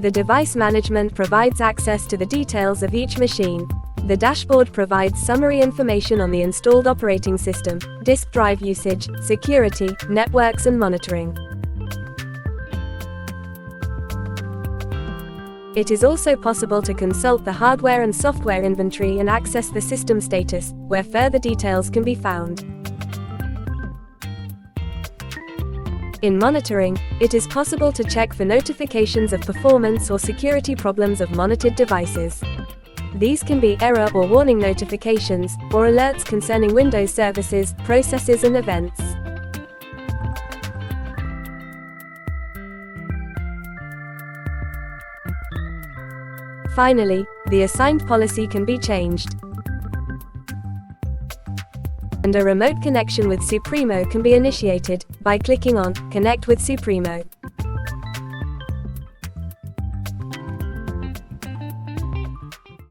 The device management provides access to the details of each machine. The dashboard provides summary information on the installed operating system, disk drive usage, security, networks and monitoring. It is also possible to consult the hardware and software inventory and access the system status, where further details can be found. In monitoring, it is possible to check for notifications of performance or security problems of monitored devices. These can be error or warning notifications, or alerts concerning Windows services, processes and events. Finally, the assigned policy can be changed, and a remote connection with Supremo can be initiated by clicking on Connect with Supremo.